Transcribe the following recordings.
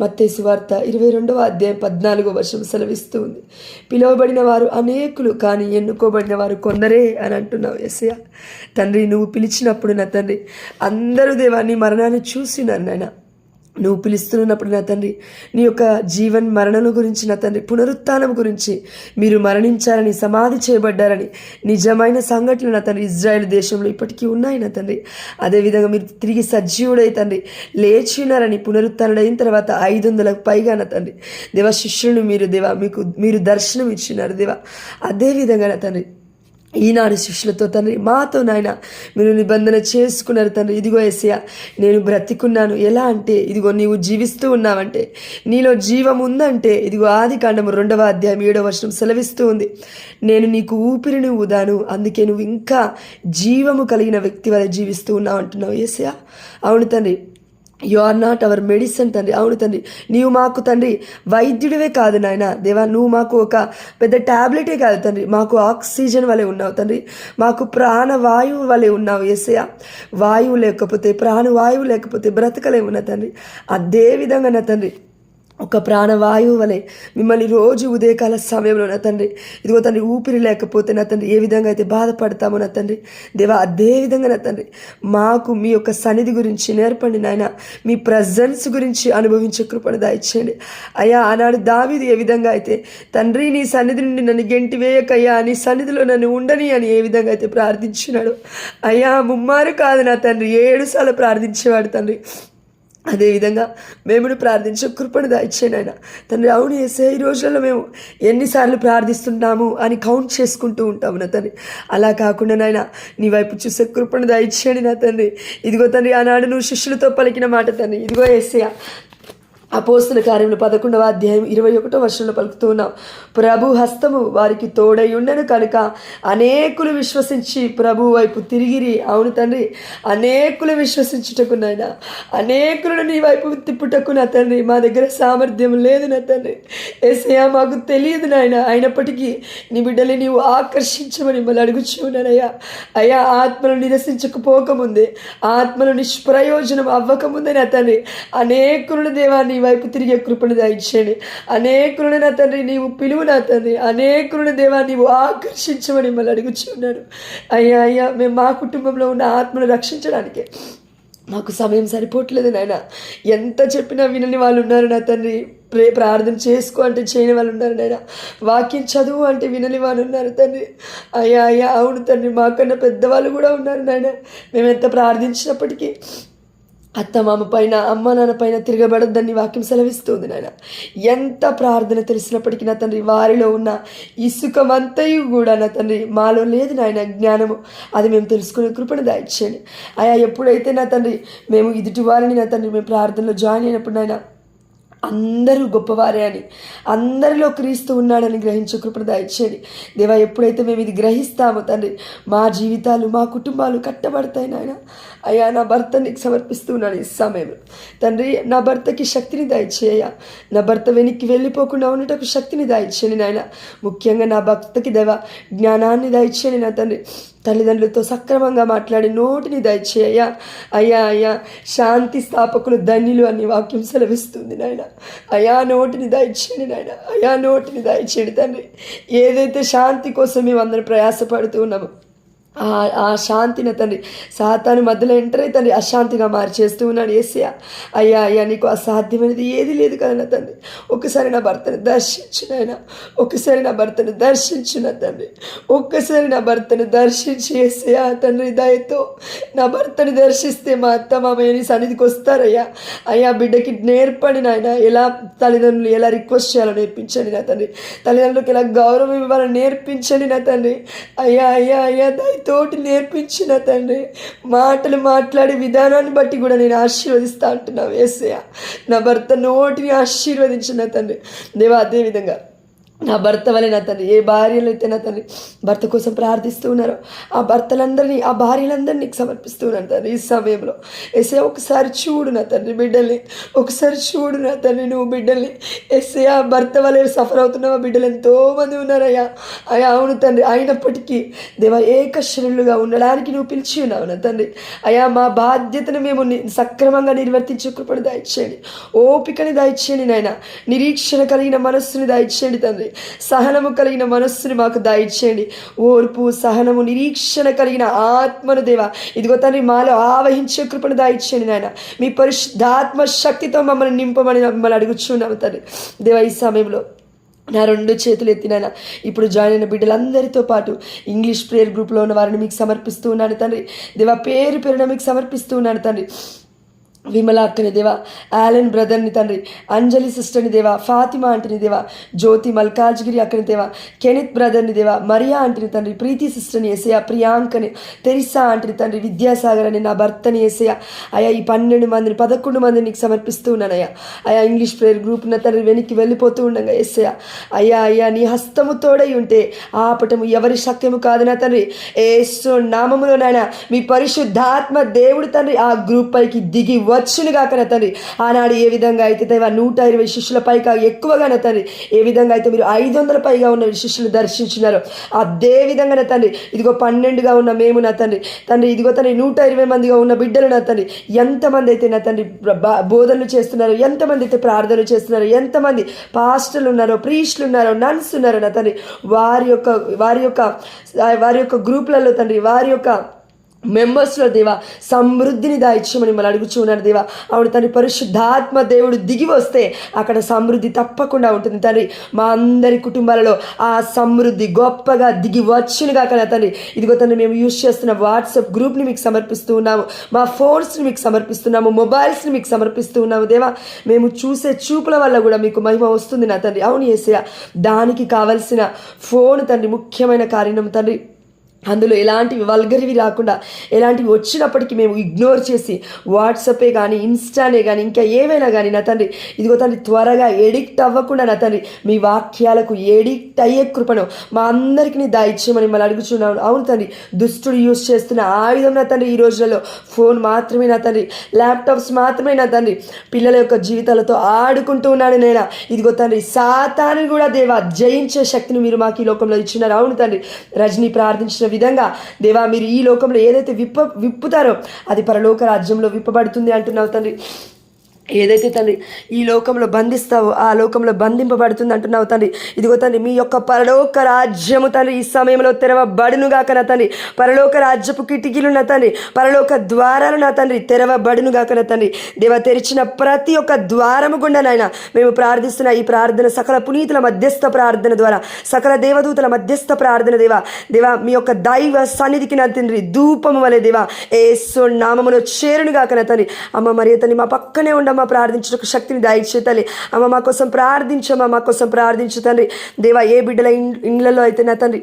మత్తయి సువార్త 22వ అధ్యాయం 14వ సెలవిస్తూ ఉంది. పిలువబడిన వారు అనేకులు, కానీ ఎన్నుకోబడిన వారు కొందరే అని అంటున్నావు యేసయ్య. తండ్రి, నువ్వు పిలిచినప్పుడు నా తండ్రి అందరూ దేవా నీ మరణాన్ని చూసినారు నాయన. నువ్వు పిలుస్తున్నప్పుడు నా తండ్రి నీ యొక్క జీవన్ మరణం గురించి నా తండ్రి పునరుత్థానం గురించి, మీరు మరణించారని, సమాధి చేయబడ్డారని నిజమైన సంఘటనలు నా తండ్రి ఇజ్రాయెల్ దేశంలో ఇప్పటికీ ఉన్నాయి నా తండ్రి. అదేవిధంగా మీరు తిరిగి సజీవుడై తండ్రి లేచినారని, పునరుత్థానుడైన తర్వాత 500లకు పైగా నా తండ్రి దేవ శిష్యులను మీరు దర్శనం ఇచ్చినారు దేవా. అదేవిధంగా నా తండ్రి ఈనాడు శిష్యులతో తండ్రి మాతో నాయన మీరు నిబంధన చేసుకున్నారు తండ్రి. ఇదిగో యేసయ్య, నేను బ్రతికున్నాను. ఎలా అంటే ఇదిగో నీవు జీవిస్తూ ఉన్నావంటే, నీలో జీవం ఉందంటే ఇదిగో ఆదికాండము 2వ అధ్యాయం 7వ వచనం సెలవిస్తూ ఉంది. నేను నీకు ఊపిరిని ఊదాను, అందుకే నువ్వు ఇంకా జీవము కలిగిన వ్యక్తి వల్ల జీవిస్తూ ఉన్నావు అంటున్నావు యేసయ్య. అవును తండ్రి, you are not our medicine తండ్రి. అవును తండ్రి, నీవు మాకు తండ్రి వైద్యుడివే కాదు నాయన దేవా, నువ్వు మాకు ఒక పెద్ద ట్యాబ్లెటే కాదు తండ్రి, మాకు ఆక్సిజన్ వలె ఉన్నావు తండ్రి, మాకు ప్రాణవాయువు వలె ఉన్నావు యేసయ్య. వాయువు లేకపోతే, ప్రాణవాయువు లేకపోతే బ్రతకలేము నా తండ్రి. అదే విధంగా నా తండ్రి ఒక ప్రాణవాయువు వలె మిమ్మల్ని రోజు ఉదయకాల సమయంలో నా తండ్రి ఇదిగో తండ్రి ఊపిరి లేకపోతే నా తండ్రి ఏ విధంగా అయితే బాధపడతామో నా తండ్రి దేవా, అదే విధంగా నా తండ్రి మాకు మీ యొక్క సన్నిధి గురించి నేర్పండి నాయన. మీ ప్రజెన్స్ గురించి అనుభవించే కృపను దయచేయండి అయ్యా. ఆనాడు దావీదు ఏ విధంగా అయితే తండ్రి నీ సన్నిధి నుండి నన్ను గెంటి వేయకయ్యా, నీ సన్నిధిలో నన్ను ఉండని అని ఏ విధంగా అయితే ప్రార్థించినాడు అయ్యా, ముమ్మారు కాదు నా తండ్రి 7 సార్లు ప్రార్థించేవాడు తండ్రి. అదేవిధంగా మేము ప్రార్థించే కృపను దయచేయండి ఆయన తండ్రి. అవును యేసయ్య, ఈ రోజుల్లో మేము ఎన్నిసార్లు ప్రార్థిస్తున్నాము అని కౌంట్ చేసుకుంటూ ఉంటాము నా తండ్రి. అలా కాకుండా నాయన నీ వైపు చూసే కృపను దయచేయండి నా తండ్రి. ఇదిగో తండ్రి ఆనాడు నువ్వు శిష్యులతో పలికిన మాట తండ్రి, ఇదిగో యేసయ్య అపోస్తల కార్యములు 11వ అధ్యాయం 21వ వచనంలో పలుకుతూ ఉన్నాం. ప్రభు హస్తము వారికి తోడై ఉండను కనుక అనేకులు విశ్వసించి ప్రభు వైపు తిరిగిరి. అవును తండ్రి, అనేకులు విశ్వసించుటకు నాయన, అనేకులను నీ వైపు తిప్పుటకు నా తండ్రి మా దగ్గర సామర్థ్యం లేదు నా తండ్రి. యేసయ్య మాకు తెలియదు నాయన, అయినప్పటికీ నీ బిడ్డని నీవు ఆకర్షించమని మిమ్మల్ని అడుగుచున్నానయ్యా. అయ్యా, ఆత్మను నిరసించకపోకముందే, ఆత్మను నిష్ప్రయోజనం అవ్వకముందే నా తండ్రి అనేకులను దేవాన్ని వైపు తిరిగే కృపను దయచేయండి. అనేకులను నా తండ్రి నీవు పిలువు నా తండ్రి, అనేకులను దేవా నీవు ఆకర్షించమని మిమ్మల్ని అడుగుచున్నాను అయ్యా. అయ్యా, మేము మా కుటుంబంలో ఉన్న ఆత్మను రక్షించడానికి మాకు సమయం సరిపోవట్లేదు నాయన. ఎంత చెప్పినా వినని వాళ్ళు ఉన్నారు నా తండ్రి. ప్రార్థన చేసుకో అంటే చేయని వాళ్ళు ఉన్నారు నాయన. వాక్యం చదువు అంటే వినని వాళ్ళు ఉన్నారు తండ్రి. అయ్యా అయ్యా, అవును తండ్రి, మాకన్నా పెద్దవాళ్ళు కూడా ఉన్నారు నాయన. మేము ఎంత ప్రార్థించినప్పటికీ అత్తమామ పైన, అమ్మ నాన్న పైన తిరగబడద్దని వాక్యం సెలవిస్తుంది నాయన. ఎంత ప్రార్థన తెలిసినప్పటికీ నా తండ్రి వారిలో ఉన్న ఇసుకమంతయు కూడా నా తండ్రి మాలో లేదు నాయన. జ్ఞానము అది మేము తెలుసుకునే కృపను దయచేయండి అయ్యా. ఎప్పుడైతే నా తండ్రి మేము ఎదుటి వారిని నా తండ్రి మేము ప్రార్థనలో జాయిన్ అయినప్పుడు నాయన అందరూ గొప్పవారే అని, అందరిలో క్రీస్తు ఉన్నాడని గ్రహించే కృపను దయచేయండి దేవా. ఎప్పుడైతే మేము ఇది గ్రహిస్తామో తండ్రి మా జీవితాలు, మా కుటుంబాలు కట్టబడతాయి నాయన. అయ్యా, నా భర్త నీకు సమర్పిస్తున్నాను ఈ సమయంలో తండ్రి. నా భర్తకి శక్తిని దయచేయ, నా భర్త వెనక్కి వెళ్ళిపోకుండా ఉండటకు శక్తిని దయచేయండి నాయన. ముఖ్యంగా నా భర్తకి దేవా జ్ఞానాన్ని దయచేయండి నా తండ్రి. తల్లిదండ్రులతో సక్రమంగా మాట్లాడి నోటిని దయచేయ అయ్యా. అయ్యా, శాంతి స్థాపకులు ధన్యులు అని వాక్యం సెలవిస్తుంది నాయన. అయా, నోటిని దయచేయండి నాయన. అయా, నోటిని దయచేయండి తండ్రి. ఏదైతే శాంతి కోసం మేము అందరం ప్రయాసపడుతూ ఉన్నామో ఆ శాంతిని తండ్రి సాతాను మధ్యలో ఎంటర్ అయి తండ్రి అశాంతిగా మార్చేస్తూ ఉన్నాడు యేసయ్య. అయ్యా అయ్యా, నీకు అసాధ్యమైనది ఏది లేదు కదా నా తండ్రి. ఒక్కసారి నా భర్తను దర్శించు నాయన, ఒక్కసారి నా భర్తను దర్శించు నా తండ్రి, ఒక్కసారి నా భర్తను దర్శించి యేసయ్య తండ్రి దయతో నా భర్తను దర్శిస్తే మా అత్త మామయ్య నీ సన్నిధికి వస్తారయ్యా. అయ్యా, బిడ్డకి నేర్పండి నాయన, ఎలా తల్లిదండ్రులు ఎలా రిక్వెస్ట్ చేయాలో నేర్పించండి నా తండ్రి. తల్లిదండ్రులకు ఎలా గౌరవం ఇవ్వాలో నేర్పించండి నా తండ్రి. అయ్యా అయ్యా అయ్యా, తోటి నేర్పించిన తండ్రి. మాటలు మాట్లాడే విధానాన్ని బట్టి కూడా నేను ఆశీర్వదిస్తా అంటున్నావు యేసయ్య. నా భర్త నోటిని ఆశీర్వదించిన తండ్రి దేవా. అదేవిధంగా నా భర్త వలె నా తండ్రి ఏ భార్యలు అయితే నా తండ్రి భర్త కోసం ప్రార్థిస్తూ ఉన్నారో ఆ భర్తలందరినీ ఆ భార్యలందరినీ నీకు సమర్పిస్తూ ఉన్నాను తండ్రి ఈ సమయంలో. ఎస్ఏ ఒకసారి చూడు నా తండ్రి బిడ్డల్ని, ఒకసారి చూడు నా తండ్రి నువ్వు బిడ్డల్ని. ఎస్ఏ ఆ భర్త వలె సఫర్ అవుతున్న బిడ్డలు ఎంతోమంది ఉన్నారయ్యా. అయ్యా అవును తండ్రి, అయినప్పటికీ దేవా ఏకశరీరులుగా ఉండడానికి నువ్వు పిలిచి ఉన్నావు నా తండ్రి. అయ్యా మా బాధ్యతను మేము సక్రమంగా నిర్వర్తించే కృపను దయచేయండి, ఓపికని దయచేయండి నాయన, నిరీక్షణ కలిగిన మనస్సుని దయచేయండి తండ్రి, సహనము కలిగిన మనస్సుని మాకు దయచేయండి, ఓర్పు సహనము నిరీక్షణ కలిగిన ఆత్మను దేవా ఇదిగో తండ్రి మాలో ఆవహించే కృపను దయచేయండి నాయన. మీ పరిశుద్ధాత్మ శక్తితో మమ్మల్ని నింపమని మమ్మల్ని అడుగుచున్నాము తండ్రి. దేవా ఈ సమయంలో నా 2 చేతులు ఎత్తినాయన ఇప్పుడు జాయిన్ అయిన బిడ్డలందరితో పాటు ఇంగ్లీష్ ప్రేయర్ గ్రూప్లో ఉన్న వారిని మీకు సమర్పిస్తూ ఉన్నాను తండ్రి. దేవా పేరు పేరున మీకు సమర్పిస్తూ ఉన్నాను తండ్రి. విమలా అక్కని దేవా, ఆలన్ బ్రదర్ని తండ్రి, అంజలి సిస్టర్ని దేవా, ఫాతిమా ఆంటీని దేవా, జ్యోతి మల్కాజ్గిరి అక్కని దేవా, కెనిత్ బ్రదర్ని దేవా, మరియా ఆంటీని తండ్రి, ప్రీతి సిస్టర్ని ఏసయ్య, ప్రియాంకని, తెరిసా ఆంటీని తండ్రి, విద్యాసాగర్ అని నా భర్తని ఏసయ్య. అయ్యా ఈ 12 మందిని 11 మందిని నీకు సమర్పిస్తూ ఉన్నానయ్యా. అయ్యా ఇంగ్లీష్ ప్రేయర్ గ్రూప్ నా తండ్రి వెనక్కి వెళ్ళిపోతూ ఉండగా ఏసయ్య అయ్యా అయ్యా నీ హస్తము తోడై ఉంటే ఆపటము ఎవరి శక్యము కాదు నా తండ్రి. యేసు నామములో నాయన మీ పరిశుద్ధాత్మ దేవుడు తండ్రి ఆ గ్రూప్ పైకి దిగి వచ్చునుగా కన తండ్రి. ఆనాడు ఏ విధంగా అయితే దేవా 120 శిష్యుల పైగా ఎక్కువగా నా తండ్రి, ఏ విధంగా అయితే మీరు 500 పైగా ఉన్న శిష్యులు దర్శించినారో అదే విధంగా నా తండ్రి ఇదిగో 12గా ఉన్న మేము నా తండ్రి ఇదిగో తండ్రి 120 మందిగా ఉన్న బిడ్డలు నా తండ్రి ఎంతమంది అయితే నా తండ్రి బోధనలు చేస్తున్నారు, ఎంతమంది అయితే ప్రార్థనలు చేస్తున్నారు, ఎంతమంది పాస్టర్లు ఉన్నారో, ప్రీస్టులు ఉన్నారో, నన్స్ ఉన్నారో నా తండ్రి వారి యొక్క గ్రూపులలో తండ్రి వారి యొక్క మెంబర్స్లో దేవా సమృద్ధిని దాయిచ్చమని మిమ్మల్ని అడుగుచున్నాను దేవా. అవును తండ్రి పరిశుద్ధాత్మ దేవుడు దిగి వస్తే అక్కడ సమృద్ధి తప్పకుండా ఉంటుంది తండ్రి. మా అందరి కుటుంబాలలో ఆ సమృద్ధి గొప్పగా దిగి వచ్చునుగా కదా తండ్రి. ఇదిగో తండ్రి మేము యూజ్ చేస్తున్న వాట్సాప్ గ్రూప్ని మీకు సమర్పిస్తూ ఉన్నాము, మా ఫోన్స్ని మీకు సమర్పిస్తున్నాము, మొబైల్స్ని మీకు సమర్పిస్తూ ఉన్నాము దేవా. మేము చూసే చూపుల వల్ల కూడా మీకు మహిమ వస్తుంది నా తండ్రి. అవును యేసయ్య, దానికి కావలసిన ఫోన్ తండ్రి ముఖ్యమైన కారణం తండ్రి. అందులో ఎలాంటివి వల్గరివి రాకుండా ఎలాంటివి వచ్చినప్పటికీ మేము ఇగ్నోర్ చేసి వాట్సాపే కానీ ఇన్స్టానే కానీ ఇంకా ఏమైనా కానీ నా తండ్రి ఇదిగో తండ్రి త్వరగా ఎడిక్ట్ అవ్వకుండా నా తండ్రి మీ వాక్యాలకు ఎడిక్ట్ అయ్యే కృపను మా అందరికీ దాయిచ్చమని మళ్ళీ అడుగుచున్నాను. అవును తండ్రి దుష్టుడు యూజ్ చేస్తున్న ఆయుధం నా తండ్రి ఈ రోజులలో ఫోన్ మాత్రమే నా తండ్రి, ల్యాప్టాప్స్ మాత్రమే నా తండ్రి. పిల్లల యొక్క జీవితాలతో ఆడుకుంటూ ఉన్నాను నేనా. ఇదిగో తండ్రి సాతాను కూడా దేవా జయించే శక్తిని మీరు మాకు ఈ లోకంలో ఇచ్చినారు. అవును తండ్రి రజనీ ప్రార్థించిన విధంగా దేవా మీరు ఈ లోకంలో ఏదైతే విప్పుతారో అది పరలోక రాజ్యంలో విప్పబడుతుంది అంటున్నావు తండ్రి. ఏదైతే తండ్రి ఈ లోకంలో బంధిస్తావో ఆ లోకంలో బంధింపబడుతుంది అంటున్నావు తండ్రి. ఇదిగో తండ్రి మీ యొక్క పరలోక రాజ్యము తండ్రి ఈ సమయంలో తెరవబడునుగాక నా తండ్రి. పరలోక రాజ్యపు కిటికీలు నా తండ్రి, పరలోక ద్వారాలు నా తండ్రి తెరవబడునుగాక నా తండ్రి. దేవ తెరిచిన ప్రతి ఒక్క ద్వారము గుండా నాయన మేము ప్రార్థిస్తున్న ఈ ప్రార్థన సకల పునీతుల మధ్యస్థ ప్రార్థన ద్వారా, సకల దేవదూతల మధ్యస్థ ప్రార్థన దేవా మీ యొక్క దైవ సన్నిధికి నా తండ్రి ధూపము వలె దేవా యేసు నామములో చేరునుగాక నా తండ్రి. అమ్మ మరియ తల్లి మా పక్కనే ఉండమ్మా, ప్రార్థించడానికి శక్తిని దయచేయాలి అమ్మ. మా కోసం ప్రార్థించమ్మా, మా కోసం ప్రార్థించు తండ్రి. దేవా ఏ బిడ్డల ఇండ్లలో అయితే నా తండ్రి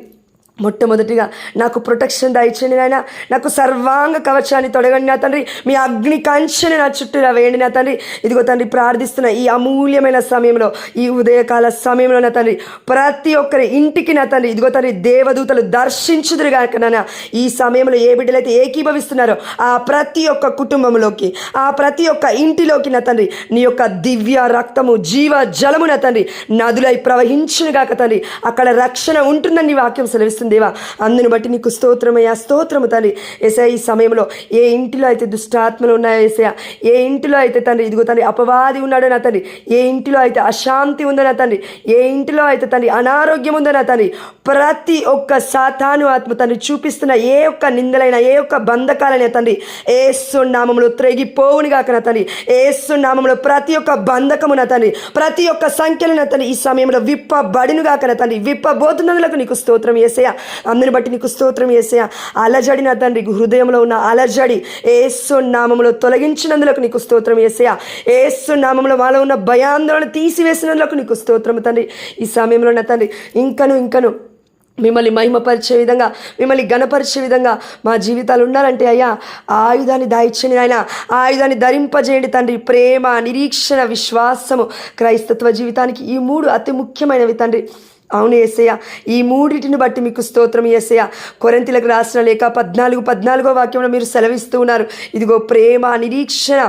మొట్టమొదటిగా నాకు ప్రొటెక్షన్ దయచేయండి నాయన, నాకు సర్వాంగ కవచాన్ని తొడగండి నా తండ్రి. మీ అగ్ని కంచెని నా చుట్టూరా వేయండి నా తండ్రి. ఇదిగో తండ్రి ప్రార్థిస్తున్న ఈ అమూల్యమైన సమయంలో, ఈ ఉదయకాల సమయంలో నా తండ్రి ప్రతి ఒక్కరి ఇంటికి నా తండ్రి ఇదిగో తండ్రి దేవదూతలు దర్శించుదురుగాక నాన్న. ఈ సమయంలో ఏ బిడ్డలైతే ఏకీభవిస్తున్నారో ఆ ప్రతి ఒక్క కుటుంబంలోకి, ఆ ప్రతి ఒక్క ఇంటిలోకి నా తండ్రి నీ యొక్క దివ్య రక్తము జీవ జలము నా తండ్రి నదులై ప్రవహించునుగాక తండ్రి. అక్కడ రక్షణ ఉంటుందని వాక్యం సెలవిస్తుంది దేవా. అందుని బట్టి నీకు స్తోత్రమయ్యా, స్తోత్రము తండ్రి. ఏసయ్య ఈ సమయంలో ఏ ఇంటిలో అయితే దుష్టాత్మలు ఉన్నాయో ఏసయ్య, ఏ ఇంటిలో అయితే తండ్రి ఇదిగో తండ్రి అపవాది ఉన్నాడో నా తండ్రి, ఏ ఇంటిలో అయితే అశాంతి ఉందో నా తండ్రి, ఏ ఇంటిలో అయితే తండ్రి అనారోగ్యం ఉందో నా తండ్రి, ప్రతి ఒక్క సాతాను ఆత్మ తండ్రి చూపిస్తున్న ఏ ఒక్క నిందలైన ఏ ఒక్క బంధకాలైన తండ్రి యేసు నామములో త్రెగిపోవునుగాక నా తండ్రి. యేసు నామములో ప్రతి ఒక్క బంధకము నా తండ్రి, ప్రతి ఒక్క సంఖ్యలు నా తండ్రి ఈ సమయంలో విప్పబడినుగాక నా తండ్రి. విప్పబోతున్నందులకు నీకు స్తోత్రం యేసయ్య. అందుని బట్టి నీకు స్తోత్రం యేసయ్య. అలజడి నా తండ్రి హృదయంలో ఉన్న అలజడి యేసు నామములో తొలగించినందులకు నీకు స్తోత్రం యేసయ్య. యేసు నామములో మాలో ఉన్న భయాందోళన తీసివేసినందులకు నీకు స్తోత్రం తండ్రి. ఈ సమయంలో నా తండ్రి ఇంకను మిమ్మల్ని మహిమపరిచే విధంగా, మిమ్మల్ని గణపరిచే విధంగా మా జీవితాలు ఉండాలంటే అయ్యా ఆయుధాన్ని దాయిచ్చని ఆయన, ఆయుధాన్ని ధరింపజేయండి తండ్రి. ప్రేమ, నిరీక్షణ, విశ్వాసము, క్రైస్తత్వ జీవితానికి ఈ 3 అతి ముఖ్యమైనవి తండ్రి. అవును యేసయ్య, ఈ మూడిటిని బట్టి మీకు స్తోత్రం యేసయ్య. కొరింథీయులకు రాసిన లేఖ 14:14 వాక్యంలో మీరు సెలవిస్తూ ఉన్నారు, ఇదిగో ప్రేమ, నిరీక్షణ,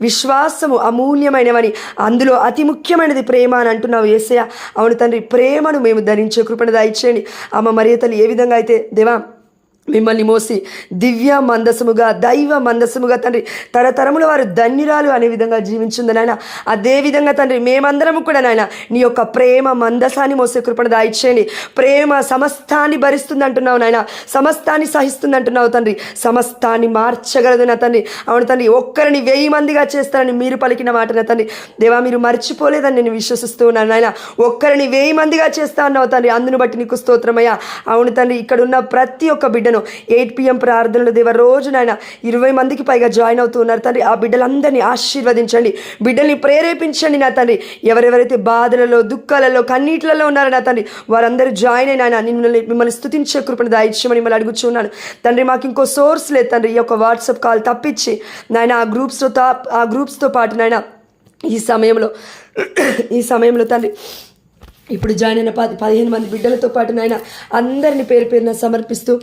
విశ్వాసము అమూల్యమైనవని, అందులో అతి ముఖ్యమైనది ప్రేమ అని అంటున్నావు యేసయ్య. అవును తండ్రి, ప్రేమను మేము ధరించే కృపను దయచేయండి. అమ్మ మరియ తల్లి ఏ విధంగా అయితే దేవా మిమ్మల్ని మోసి దివ్య మందసముగా, దైవ మందసముగా తండ్రి తరతరముల వారు ధన్యురాలు అనే విధంగా జీవించింది నాయన, అదేవిధంగా తండ్రి మేమందరము కూడా నాయన నీ యొక్క ప్రేమ మందసాన్ని మోసే కృపణ దాయిచ్చేయండి. ప్రేమ సమస్తాన్ని భరిస్తుంది అంటున్నావు నాయన, సమస్తాన్ని సహిస్తుంది అంటున్నావు తండ్రి, సమస్తాన్ని మార్చగలదు నా తండ్రి. అవును తండ్రి, ఒక్కరిని 1000 మందిగా చేస్తారని మీరు పలికిన మాట నా తండ్రి. దేవా మీరు మర్చిపోలేదని నేను విశ్వసిస్తూ ఉన్నాను నాయన. ఒక్కరిని 1000 మందిగా చేస్తా అన్నావు తండ్రి, అందును బట్టి నీకు స్తోత్రమయ్యా. అవును తండ్రి, ఇక్కడ ఉన్న ప్రతి ఒక్క బిడ్డను 8 PM ప్రార్థనలు దేవ రోజు నాయన 20 మందికి పైగా జాయిన్ అవుతూ ఉన్నారు తండ్రి. ఆ బిడ్డలందరినీ ఆశీర్వదించండి, బిడ్డల్ని ప్రేరేపించండి నా తండ్రి. ఎవరెవరైతే బాధలలో, దుఃఖాలలో, కన్నీటిలలో ఉన్నారో నా తండ్రి, వారందరూ జాయిన్ అయినా మిమ్మల్ని స్తుతించే కృపను దాయిచ్చమని మిమ్మల్ని అడుగుచున్నాను తండ్రి. మాకు ఇంకో సోర్స్ లేదు తండ్రి, ఈ యొక్క వాట్సాప్ కాల్ తప్పించి నాయన ఆ గ్రూప్స్తో పాటు నాయన ఈ సమయంలో తండ్రి ఇప్పుడు జాయిన్ అయిన 15 మంది బిడ్డలతో పాటు నాయన అందరిని పేరు పేరున సమర్పిస్తూ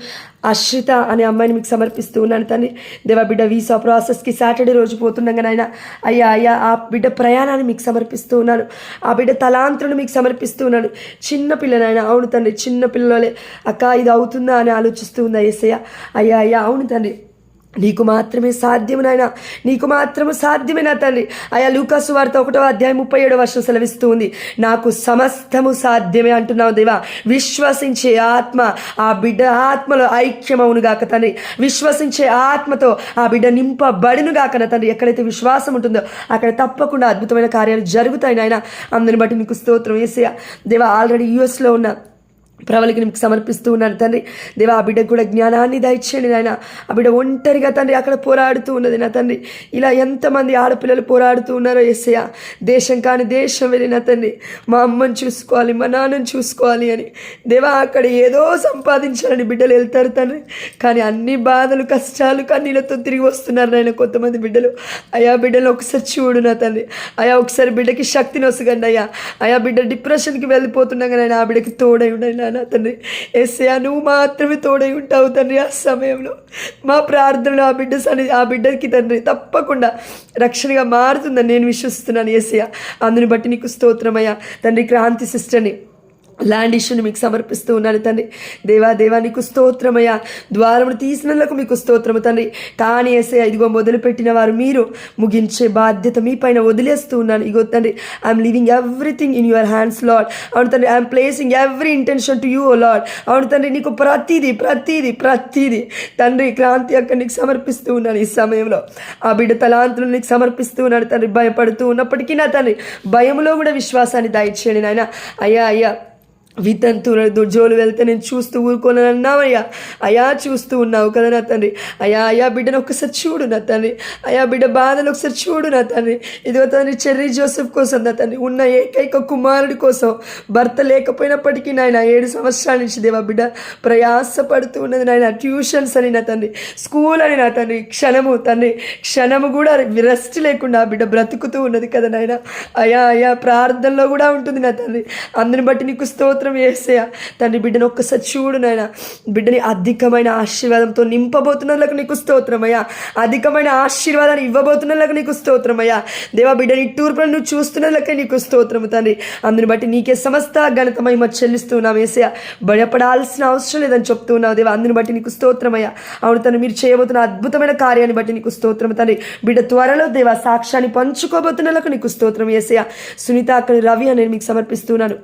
అశ్రిత అనే అమ్మాయిని మీకు సమర్పిస్తూ ఉన్నాను తండ్రి. దేవా బిడ్డ వీసా ప్రాసెస్కి సాటర్డే రోజు పోతుండగా నాయన అయ్యా ఆ బిడ్డ ప్రయాణాన్ని మీకు సమర్పిస్తూ ఉన్నాను, ఆ బిడ్డ తలాంతులను మీకు సమర్పిస్తూ ఉన్నాను. చిన్న పిల్లనైనా అవును తండ్రి, చిన్న పిల్లలే అక్క ఇది అవుతుందా అని ఆలోచిస్తూ ఉందా యేసయ్య. అయ్యా అవును తండ్రి, నీకు మాత్రమే సాధ్యము నాయన, నీకు మాత్రమే సాధ్యమే నా తండ్రి. అయా లూకాసు వార్త 1:37 సెలవిస్తూ ఉంది, నాకు సమస్తము సాధ్యమే అంటున్నావు దేవా. విశ్వసించే ఆత్మ ఆ బిడ్డ ఆత్మలో ఐక్యమవును గాక తండ్రి, విశ్వసించే ఆత్మతో ఆ బిడ్డ నింపబడును గాక నా తండ్రి. ఎక్కడైతే విశ్వాసం ఉంటుందో అక్కడ తప్పకుండా అద్భుతమైన కార్యాలు జరుగుతాయి నాయన. అందుని బట్టి నీకు స్తోత్రం యేసయ్య. దేవా ఆల్రెడీ US ఉన్న ప్రవళికి నీకు సమర్పిస్తూ ఉన్నాను తండ్రి. దేవా ఆ బిడ్డకు కూడా జ్ఞానాన్ని దయచేయండి నాయన. ఆ బిడ్డ ఒంటరిగా తండ్రి అక్కడ పోరాడుతూ ఉన్నది నా తండ్రి. ఇలా ఎంతమంది ఆడపిల్లలు పోరాడుతూ ఉన్నారో యేసయ్య. దేశం కాని దేశం వెళ్ళిన తండ్రి, మా అమ్మని చూసుకోవాలి, మా నాన్నని చూసుకోవాలి అని దేవా అక్కడ ఏదో సంపాదించాలని బిడ్డలు వెళ్తారు తండ్రి. కానీ అన్ని బాధలు, కష్టాలు, కన్నీళ్ళతో తిరిగి వస్తున్నారు నాయన కొంతమంది బిడ్డలు. అయా బిడ్డలు ఒకసారి చూడు నా తండ్రి. అయా ఒకసారి బిడ్డకి శక్తిని వసగండి అయ్యా. అయా బిడ్డ డిప్రెషన్కి వెళ్ళిపోతున్నాగా నాయన, ఆ బిడ్డకి తోడై ఉండండి నా తండ్రి. యేసయ్య నువ్వు మాత్రమే తోడై ఉంటావు తండ్రి. ఆ సమయంలో మా ప్రార్థనలు ఆ బిడ్డకి తండ్రి తప్పకుండా రక్షణగా మారుతుందని నేను విశ్వసిస్తున్నాను యేసయ్య. అందుని బట్టి నీకు స్తోత్రమయ్యా తండ్రి. క్రాంతి సిస్టర్ని ల్యాండ్ ఇష్యూని మీకు సమర్పిస్తూ ఉన్నాను తండ్రి. దేవా నీకు స్తోత్రమయ్యా. ద్వారమును తీసినందుకు మీకు స్తోత్రము తండ్రి. కానీ యేసయ్య ఇదిగో మొదలుపెట్టిన వారు మీరు ముగించే బాధ్యత మీ పైన వదిలేస్తూ ఉన్నాను. ఇగో తండ్రి, I'm leaving everything in your hands lord. అవును తండ్రి, I'm placing every intention to you O lord. అవును తండ్రి, నీకు ప్రతీది తండ్రి క్రాంతి అక్కడ నీకు సమర్పిస్తూ ఉన్నాను. ఈ సమయంలో ఆ బిడ్డ తలాంతులు నీకు సమర్పిస్తూ ఉన్నాడు తండ్రి. భయపడుతూ ఉన్నప్పటికీ నా తండ్రి భయములో కూడా విశ్వాసాన్ని దయచేయండి నాయన. అయ్యా వితంతువులు జోలు వెళ్తే నేను చూస్తూ ఊరుకోనని అన్నావయ్యా. అయా చూస్తూ ఉన్నావు కదా నా తండ్రి. అయా బిడ్డను ఒకసారి చూడు నా తండ్రి. అయా బిడ్డ బాధలు ఒకసారి చూడు నా తండ్రి. ఇదిగో తండ్రి చెర్రీ జోసెఫ్ కోసం నా తండ్రి, ఉన్న ఏకైక కుమారుడి కోసం భర్త లేకపోయినప్పటికీ నాయన 7 సంవత్సరాల నుంచి దేవా బిడ్డ ప్రయాసపడుతూ ఉన్నది నాయన. ట్యూషన్స్ అని నా తండ్రి, స్కూల్ అని నా తండ్రి, క్షణము కూడా రెస్ట్ లేకుండా బిడ్డ బ్రతుకుతూ ఉన్నది కదా నాయన. అయా ప్రార్థనలో కూడా ఉంటుంది నా తండ్రి. అందుని బట్టి నీకు స్తోత్రం యేసయ్య. తండ్రి బిడ్డను ఒక్కసారి చూడు నాయన. బిడ్డని అధికమైన ఆశీర్వాదంతో నింపబోతున్నందుకు నీకు స్తోత్రమయ్యా. అధికమైన ఆశీర్వాదాన్ని ఇవ్వబోతున్నందుకు నీకు స్తోత్రమయ్యా. దేవా బిడ్డని టూర్పులను నువ్వు చూస్తున్నందుకే నీకు స్తోత్రము తండ్రి. అందుని బట్టి నీకే సమస్త ఘనత మహిమ చెల్లిస్తున్నావు యేసయ్య. భయపడాల్సిన అవసరం లేదని చెప్తూ ఉన్నావు దేవా. అందుని బట్టి నీకు స్తోత్రమయ్యా. అవును తండ్రి, మీరు చేయబోతున్న అద్భుతమైన కార్యాన్ని బట్టి నీకు స్తోత్రం తండ్రి. బిడ్డ త్వరలో దేవా సాక్ష్యాన్ని పంచుకోబోతున్నందుకు నీకు స్తోత్రం యేసయ్య. సునీత అక్కడ రవి అని నేను మీకు సమర్పిస్తున్నాను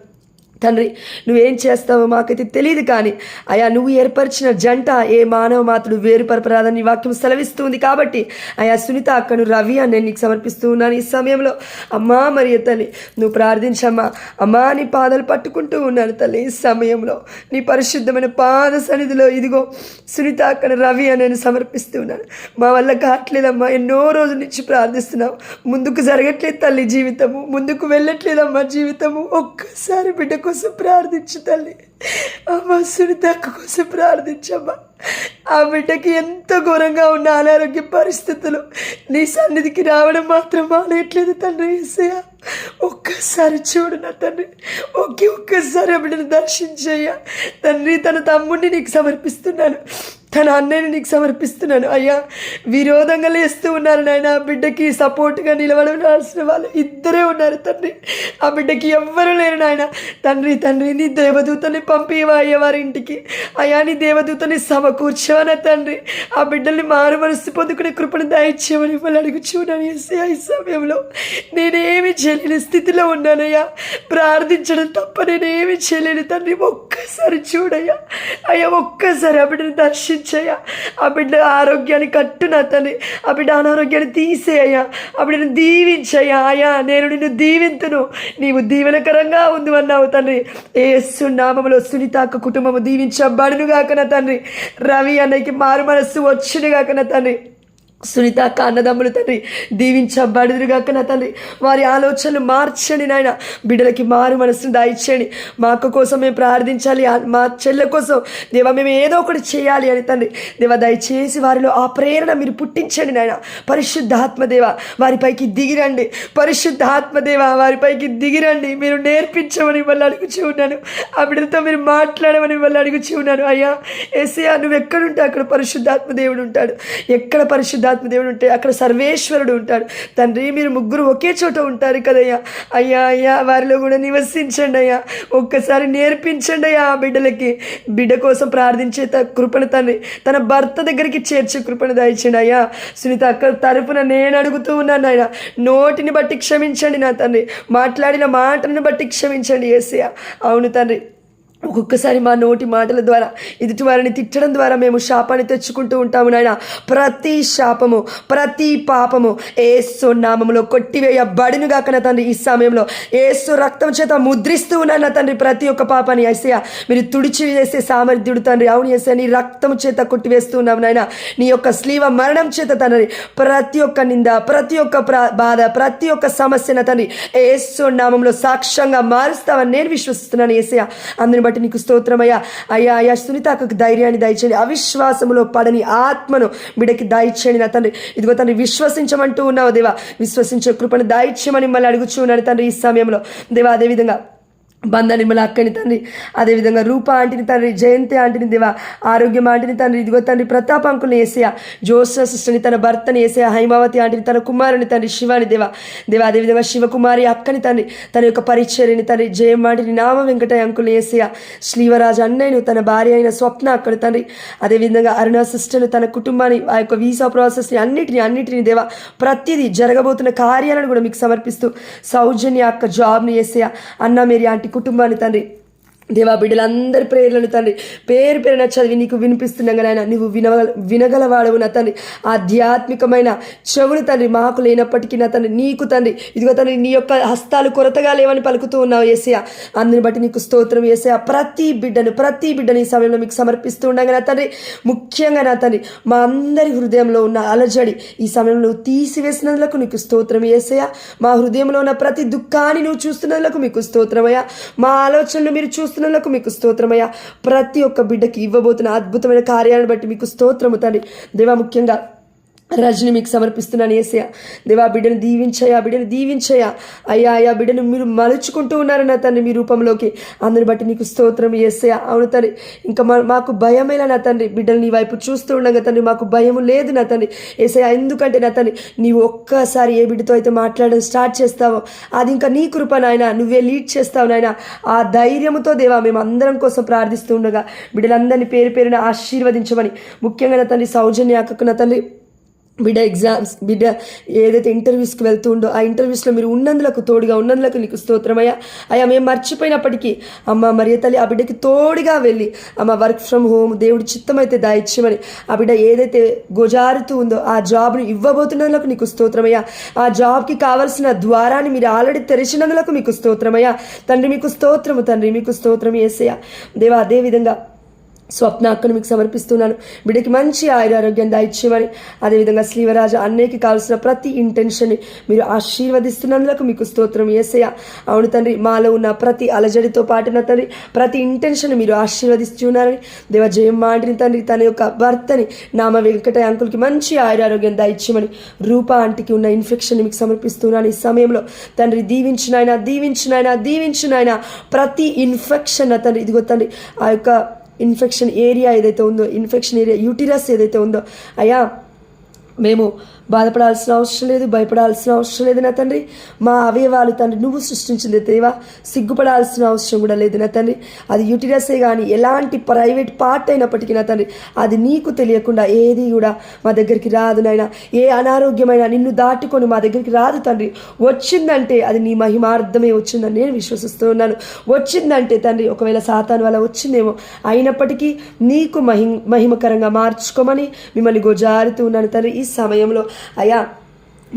తండ్రి. నువ్వేం చేస్తావో మాకైతే తెలియదు, కానీ అయా నువ్వు ఏర్పరిచిన జంట ఏ మానవ మాతడు వేరుపరపరాదని వాక్యం సెలవిస్తుంది. కాబట్టి అయా సునీత అక్కను రవి అని నేను నీకు సమర్పిస్తూ ఉన్నాను. ఈ సమయంలో అమ్మా మరియ తల్లి నువ్వు ప్రార్థించమ్మా. అమ్మా నీ పాదాలు పట్టుకుంటూ ఉన్నాను తల్లి. ఈ సమయంలో నీ పరిశుద్ధమైన పాద సన్నిధిలో ఇదిగో సునీత అక్కను రవి అని నేను సమర్పిస్తూ ఉన్నాను. మా వల్ల కావట్లేదమ్మా, ఎన్నో రోజుల నుంచి ప్రార్థిస్తున్నావు, ముందుకు జరగట్లేదు తల్లి జీవితము, ముందుకు వెళ్ళట్లేదమ్మా జీవితము. ఒక్కసారి బిడ్డ కోసం ప్రార్థించు తల్లి. అమ్మ సునీత కోసం ప్రార్థించమ్మా. ఆ బిడ్డకి ఎంతో ఘోరంగా ఉన్న అనారోగ్య పరిస్థితులు నీ సన్నిధికి రావడం మాత్రం మానేయట్లేదు తండ్రి యేసయ్య. ఒక్కసారి ఒక్కసారి చూడు నా తండ్రి, ఒక్కసారి ఆ బిడ్డను దర్శించయ్యా తండ్రి. తన తమ్ముడిని నీకు సమర్పిస్తున్నాను, తన అన్నయ్యని నీకు సమర్పిస్తున్నాను అయ్యా. విరోధంగా లేస్తూ ఉన్నారు నాయన. ఆ బిడ్డకి సపోర్ట్గా నిలబడాల్సిన వాళ్ళు ఇద్దరే ఉన్నారు తండ్రి. ఆ బిడ్డకి ఎవ్వరూ లేరు నాయన. తండ్రి నీ దేవదూతని పంపివా అయ్యా వారి ఇంటికి అయ్యా. నీ దేవదూతని సమకూర్చవన తండ్రి. ఆ బిడ్డల్ని మారు మనసు పొందుకునే కృపను దయచేయమని వాళ్ళు అడుగుచున్నాను యేసయ్యా. ఈ సమయంలో నేనేమి చేయలేని స్థితిలో ఉన్నానయ్యా. ప్రార్థించడం తప్ప నేనేమి చేయలేను తండ్రి. ఒక్కసారి చూడయ్యా అయ్యా, ఒక్కసారి ఆ బిడ్డని దర్శించయ్యా. ఆ బిడ్డ ఆరోగ్యాన్ని కట్టు నా తండ్రి. ఆ బిడ్డ అనారోగ్యాన్ని తీసేయ్యా. ఆ బిడ్డను దీవించయ్యా అయ్యా. నేను నిన్ను దీవింతును, నీవు దీవెనకరంగా ఉంది అన్నావు తండ్రి. యేసు నామములో సునీతాక కుటుంబము దీవించబడును గాక నా తండ్రి. రవి అన్నయ్యకి మారు మనస్సు వచ్చును గాక నా తండ్రి. సునీత అక్క అన్నదమ్ములు తండ్రి దీవించబడుదురుగాక నా తండ్రి. వారి ఆలోచనలు మార్చండి నాయన. బిడ్డలకి మారు మనసును దయచేయండి. మా అక్క కోసం మేము ప్రార్థించాలి, మా చెల్లె కోసం దేవా మేము ఏదో ఒకటి చేయాలి అని తండ్రి. దేవా దయచేసి వారిలో ఆ ప్రేరణ మీరు పుట్టించండి నాయన. పరిశుద్ధాత్మదేవ వారిపైకి దిగిరండి. పరిశుద్ధాత్మదేవ వారిపైకి దిగిరండి. మీరు నేర్పించమని వాళ్ళు అడుగుచూ ఉన్నాను. ఆ బిడ్డలతో మీరు మాట్లాడమని వాళ్ళు అడుగుచూ ఉన్నాను అయ్యా. యేసయ్యా నువ్వు ఎక్కడుంటే అక్కడ పరిశుద్ధాత్మదేవుడు ఉంటాడు. ఎక్కడ పరిశుద్ధాత్మదేవుడు ఉంటే అక్కడ సర్వేశ్వరుడు ఉంటాడు తండ్రి. మీరు ముగ్గురు ఒకే చోట ఉంటారు కదయ్యా. అయ్యా అయ్యా వారిలో కూడా నివసించండి అయ్యా. ఒక్కసారి నేర్పించండి అయ్యా. ఆ బిడ్డలకి బిడ్డ కోసం ప్రార్థించే కృపను తండ్రి తన భర్త దగ్గరికి చేర్చే కృపను దయచండి అయ్యా. సునీత అక్క తరపున నేను అడుగుతూ ఉన్నాను ఆయన. నోటిని బట్టి క్షమించండి నా తండ్రి. మాట్లాడిన మాటలను బట్టి క్షమించండి యేసయ్యా. అవును తండ్రి, ఒక్కొక్కసారి మా నోటి మాటల ద్వారా ఎదుటి వారిని తిట్టడం ద్వారా మేము శాపాన్ని తెచ్చుకుంటూ ఉంటాము నాయన. ప్రతి శాపము ప్రతి పాపము యేసు నామములో కొట్టివేయబడును గాక నా తండ్రి. ఈ సమయంలో యేసు రక్తం చేత ముద్రిస్తూ ఉన్నాను నా తండ్రి. ప్రతి ఒక్క పాపాన్ని యేసయ్యా మీరు తుడిచి వేసే సామర్థ్యుడు తండ్రి. అవును యేసయ్యా నీ రక్తం చేత కొట్టివేస్తూ ఉన్నాము నాయన. నీ యొక్క స్లీవ మరణం చేత తండ్రి ప్రతి ఒక్క నింద, ప్రతి ఒక్క బాధ, ప్రతి ఒక్క సమస్య నా తండ్రి యేసు నామంలో సాక్ష్యంగా మారుస్తావని నేను విశ్వసిస్తున్నాను యేసయ్యా. అందుని బట్టి నీకు స్తోత్రమయ్యా. అయ్యా అయ్యా సునీతకు ధైర్యాన్ని దయచేయండి. అవిశ్వాసములో పడని ఆత్మను బిడ్డకి దయచేయండి నా తండ్రి. ఇదిగో తండ్రి విశ్వసించమంటూ ఉన్నావు దేవా. విశ్వసించే కృపను దయచేయమని మళ్ళీ అడుగుచూ ఉన్నాను తండ్రి ఈ సమయంలో దేవా. అదేవిధంగా బంధ నిర్మల అక్కని తండ్రి, అదేవిధంగా రూప ఆంటీని తండ్రి, జయంతి ఆంటీని దేవా, ఆరోగ్యం ఆంటీని తండ్రి, ఇదిగో తండ్రి ప్రతాప్ అంకుల్ని యేసయ్యా, జోసఫ్ సిస్టర్ని తన భర్తని యేసయ్యా, హైమావతి ఆంటీని తన కుమారుని తండ్రి శివాని దేవా. అదేవిధంగా శివకుమారి అక్కని తండ్రి తన యొక్క పరిచర్యని తండ్రి, జయం ఆంటీని నామ వెంకటయ్య అంకుల్ని యేసయ్యా, శ్రీవరాజు అన్నయ్యను తన భార్య అయిన స్వప్న అక్కని తండ్రి, అదేవిధంగా అరుణ సిస్టర్ని తన కుటుంబాన్ని ఆ యొక్క వీసా ప్రాసెస్ని అన్నిటిని దేవా ప్రతిదీ జరగబోతున్న కార్యాలను కూడా మీకు సమర్పిస్తూ సౌజన్య అక్క జాబ్ని యేసయ్యా, అన్న మేరీ ఆంటీ కుటుంబాన్ని తండ్రి దేవా, బిడ్డలందరి ప్రేరణను తండ్రి పేరు పేరున చదివి నీకు వినిపిస్తున్నాగా నాయన. నువ్వు వినగలవాడవు నా తండ్రి. ఆధ్యాత్మికమైన చెవులు తండ్రి మాకు లేనప్పటికీ నా తండ్రి నీకు తండ్రి ఇదిగో తండ్రి నీ యొక్క హస్తాలు కొరతగా లేవని పలుకుతూ ఉన్నావు యేసయ్యా. అందుని బట్టి నీకు స్తోత్రం యేసయ్యా. ప్రతి బిడ్డని ఈ సమయంలో మీకు సమర్పిస్తూ ఉండగా నా తండ్రి, ముఖ్యంగా నా తండ్రి మా అందరి హృదయంలో ఉన్న అలజడి ఈ సమయంలో నువ్వు తీసివేసినందులకు నీకు స్తోత్రం యేసయ్యా. మా హృదయంలో ఉన్న ప్రతి దుఃఖాన్ని నువ్వు చూస్తున్నందుకు మీకు స్తోత్రమయ్యా. మా ఆలోచనలు మీరు చూస్తున్నందుకు మీకు స్తోత్రమయ్యా. ప్రతి ఒక్క బిడ్డకి ఇవ్వబోతున్న అద్భుతమైన కార్యాలను బట్టి మీకు స్తోత్రము తండ్రి దేవా. ముఖ్యంగా రజని మీకు సమర్పిస్తున్నాను యేసయ్యా. దేవా బిడ్డను దీవించయ్యా. అయ్యా బిడ్డను మీరు మలుచుకుంటూ ఉన్నారు నా తండ్రి మీ రూపంలోకి. అందుని బట్టి నీకు స్తోత్రం యేసయ్యా. అవును తండ్రి, ఇంకా మాకు భయమేలా నా తండ్రి. బిడ్డలు నీ వైపు చూస్తూ ఉండగా తండ్రి మాకు భయము లేదు నా తండ్రి యేసయ్యా. ఎందుకంటే నా తండ్రి నీవు ఒక్కసారి ఏ బిడ్డతో అయితే మాట్లాడడం స్టార్ట్ చేస్తావో అది ఇంకా నీ కృప నాయన, నువ్వే లీడ్ చేస్తావు నాయన. ఆ ధైర్యంతో దేవా మేము అందరం కోసం ప్రార్థిస్తూ ఉండగా బిడ్డలందరినీ పేరు పేరున ఆశీర్వదించమని, ముఖ్యంగా నా తండ్రి సౌజన్య అక్కకు నా తండ్రి బిడ్డ ఏదైతే ఇంటర్వ్యూస్కి వెళ్తూ ఉండో ఆ ఇంటర్వ్యూస్లో మీరు తోడుగా ఉన్నందులకు నీకు స్తోత్రమయ్యా. అయ్యా మేము మర్చిపోయినప్పటికీ అమ్మ మరియ తల్లి ఆ బిడ్డకి తోడుగా వెళ్ళి అమ్మ వర్క్ ఫ్రమ్ హోమ్ దేవుడి చిత్తమైతే దాయిచ్చమని ఆ బిడ్డ ఏదైతే గోజారుతూ ఉందో ఆ జాబ్ను ఇవ్వబోతున్నందుకు నీకు స్తోత్రమయ్యా. ఆ జాబ్కి కావాల్సిన ద్వారాన్ని మీరు ఆల్రెడీ తెరిచినందులకు మీకు స్తోత్రమయ్యా. తండ్రి మీకు స్తోత్రము తండ్రి, మీకు స్తోత్రం యేసయ్యా. దేవా అదేవిధంగా స్వప్న అక్కను మీకు సమర్పిస్తున్నాను. బిడ్డకి మంచి ఆరోగ్యం దయచేయమని, అదేవిధంగా శ్రీవరాజ అన్నయ్యకి కావాల్సిన ప్రతి ఇంటెన్షన్ని మీరు ఆశీర్వదిస్తున్నందుకు మీకు స్తోత్రం యేసయ్య. అవును తండ్రి, మాలో ఉన్న ప్రతి అలజడితో పాటు నా తండ్రి ప్రతి ఇంటెన్షన్ మీరు ఆశీర్వదిస్తున్నారని దేవ జయం మాటిని తండ్రి తన యొక్క భర్తని నామ వెంకటయ్య అంకుల్కి మంచి ఆరోగ్యం దయచేయమని, రూపా ఆంటీకి ఉన్న ఇన్ఫెక్షన్ మీకు సమర్పిస్తున్నాను ఈ సమయంలో. తండ్రి దీవించునాయన ప్రతి ఇన్ఫెక్షన్ నా తండ్రి, ఇదిగో తండ్రి ఆ యొక్క ఇన్ఫెక్షన్ ఏరియా ఏదైతే ఉందో, ఇన్ఫెక్షన్ ఏరియా యూటిరస్ ఏదైతే ఉందో అయ్యా, మేము బాధపడాల్సిన అవసరం లేదు, భయపడాల్సిన అవసరం లేదు నా తండ్రి. మా అవయవాలు తండ్రి నువ్వు సృష్టించింది దేవా, సిగ్గుపడాల్సిన అవసరం కూడా లేదు నా తండ్రి. అది యూటిరసే కానీ ఎలాంటి ప్రైవేట్ పార్ట్ అయినప్పటికీ నా తండ్రి అది నీకు తెలియకుండా ఏది కూడా మా దగ్గరికి రాదు నాయన. ఏ అనారోగ్యమైనా నిన్ను దాటుకొని మా దగ్గరికి రాదు తండ్రి. వచ్చిందంటే అది నీ మహిమార్థమే వచ్చిందని నేను విశ్వసిస్తూ ఉన్నాను. వచ్చిందంటే తండ్రి ఒకవేళ సాతాను వల్ల వచ్చిందేమో, అయినప్పటికీ నీకు మహిమకరంగా మార్చుకోమని మిమ్మల్ని గోజారుతూ ఉన్నాను తండ్రి. ఈ సమయంలో అయ్యా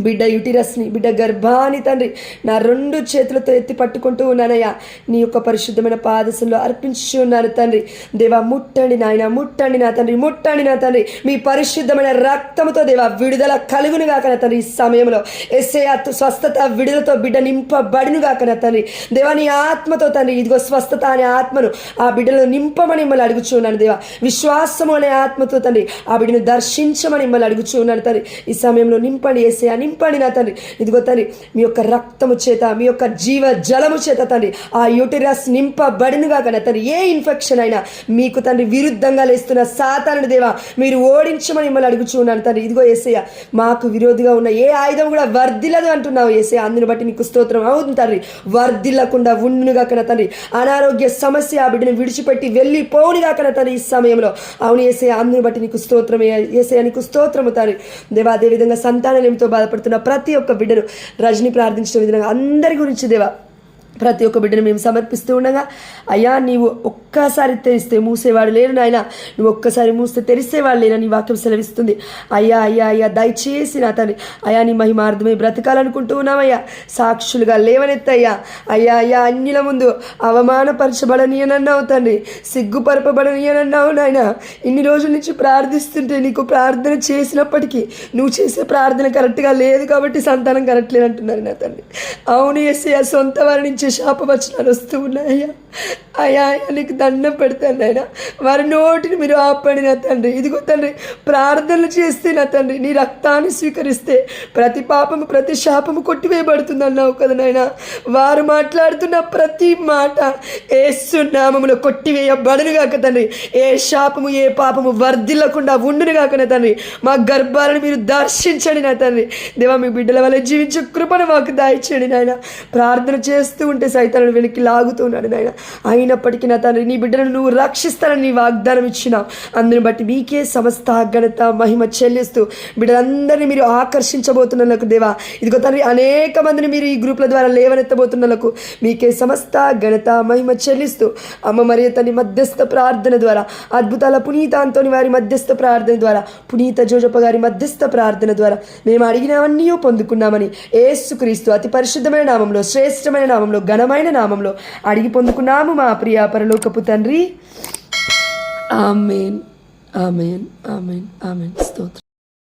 బిడ్డ యూటిరస్ని, బిడ్డ గర్భాన్ని తండ్రి నా 2 చేతులతో ఎత్తి పట్టుకుంటూ ఉన్నానయ్యా. నీ యొక్క పరిశుద్ధమైన పాదశంలో అర్పించి ఉన్నాను తండ్రి. దేవా ముట్టండి నాయన, ముట్టండి నా తండ్రి, ముట్టండి నా తండ్రి. మీ పరిశుద్ధమైన రక్తముతో దేవా విడుదల కలుగును గాక నా తండ్రి. ఈ సమయంలో యేసయ్యా స్వస్థత విడుదలతో బిడ్డ నింపబడిను గాక నా తండ్రి. దేవా నీ ఆత్మతో తండ్రి ఇదిగో స్వస్థత అనే ఆత్మను ఆ బిడ్డలో నింపమని మిమ్మల్ని అడుగుచున్నాను దేవా. విశ్వాసము అనే ఆత్మతో తండ్రి ఆ బిడ్డను దర్శించమని మిమ్మల్ని అడుగుచున్నాను తండ్రి. ఈ సమయంలో నింపండి యేసయ్యా, నింపండి నా తండ్రి. ఇదిగో తండ్రి మీ యొక్క రక్తము చేత, మీ యొక్క జీవ జలము చేత తండ్రి ఆ యూటిరస్ నింపబడినగా నా తండ్రి. ఏ ఇన్ఫెక్షన్ అయినా మీకు తండ్రి విరుద్ధంగా లేస్తున్న సాతాను దేవా మీరు ఓడించమని మిమ్మల్ని అడుగుచున్నాను తండ్రి. ఇదిగో యేసయ్య మాకు విరోధిగా ఉన్న ఏ ఆయుధం కూడా వర్ధిల్లదు అంటున్నావు యేసయ్య. అందుని బట్టి నీకు స్తోత్రం. అవును తండ్రి, వర్ధిల్లకుండా ఉండునుగా కన తండ్రి. అనారోగ్య సమస్య ఆ బిడ్డను విడిచిపెట్టి వెళ్ళిపోవునుగా కన తండ్రి ఈ సమయంలో. అవును యేసయ్య, అందుని బట్టి నీకు స్తోత్రం యేసయ్య, నీకు స్తోత్రము తండ్రి. దేవా అదేవిధంగా సంతానలేమితో బాధపడుతున్న ప్రతి ఒక్క బిడ్డను రజని ప్రార్థించిన విధంగా అందరి గురించి దేవా ప్రతి ఒక్క బిడ్డను మేము సమర్పిస్తూ ఉండగా అయ్యా నీవు ఒక్కసారి తెరిస్తే మూసేవాడు లేరు నాయన, నువ్వు ఒక్కసారి మూస్తే తెరిసేవాడు లేనా నీ వాక్యం సెలవిస్తుంది. అయ్యా దయచేసి నా తండ్రి అయ్యా నీ మహిమార్థమై బ్రతకాలనుకుంటూ ఉన్నామయ్యా. సాక్షులుగా లేవనెత్తయ్యా. అయ్యా అన్యుల ముందు అవమానపరచబడనీయనన్నావు తండ్రి, సిగ్గుపరపబడనీయనన్నావు నాయన. ఇన్ని రోజుల నుంచి ప్రార్థిస్తుంటే నీకు ప్రార్థన చేసినప్పటికీ నువ్వు చేసే ప్రార్థన కరెక్ట్గా లేదు కాబట్టి సంతానం కరెక్ట్ లేదంటున్నారు నా తండ్రి. అవును యేసయ్య, సొంత వారి నుంచి శాపవచనాలు వస్తూ ఉన్నాయ్యా. అయ్యా నీకు దండం పెడతాను నాయన, వారి నోటిని మీరు ఆపండి నా తండ్రి. ఇదిగో తండ్రి ప్రార్థనలు చేస్తే నా తండ్రి నీ రక్తాన్ని స్వీకరిస్తే ప్రతి పాపము ప్రతి శాపము కొట్టివేయబడుతుంది అన్నావు కదా నాయన. వారు మాట్లాడుతున్న ప్రతి మాట యేసు నామములో కొట్టివేయబడునుగాక తండ్రి. ఏ శాపము ఏ పాపము వర్ధిల్లకుండా ఉండునుగాక నా తండ్రి. మా గర్భాలను మీరు దర్శించండి నా తండ్రి. దేవా మీ బిడ్డల వల్ల జీవించే కృపను మాకు దయచేయండి నాయన. ప్రార్థన చేస్తూ ఉంటే సైతాను వెనక్కి లాగుతున్నాడు నాయన. అయినప్పటికీ నా తండ్రి నీ బిడ్డలను నువ్వు రక్షిస్తానని నీ వాగ్దానం ఇచ్చినావు. అందుని బట్టి మీకే సమస్త ఘనత మహిమ చెల్లిస్తూ బిడ్డలందరినీ మీరు ఆకర్షించబోతున్నందుకు దేవా ఇదిగో తండ్రి అనేక మందిని మీరు ఈ గ్రూపుల ద్వారా లేవనెత్తబోతున్నందుకు మీకే సమస్త ఘనత మహిమ చెల్లిస్తూ అమ్మ మరియ తల్లి మధ్యస్థ ప్రార్థన ద్వారా, అద్భుతాల పునీత అంతోని వారి మధ్యస్థ ప్రార్థన ద్వారా, పునీత జోజప్ప గారి మధ్యస్థ ప్రార్థన ద్వారా మేము అడిగినవన్నీ పొందుకున్నామని యేసుక్రీస్తు అతి పరిశుద్ధమైన నామంలో, శ్రేష్టమైన నామంలో, ఘనమైన నామంలో అడిగి పొందుకున్నాము మా ప్రియ పరలోకపు తండ్రి. ఆమేన్, ఆమేన్, ఆమేన్, ఆమేన్. స్తోత్రం.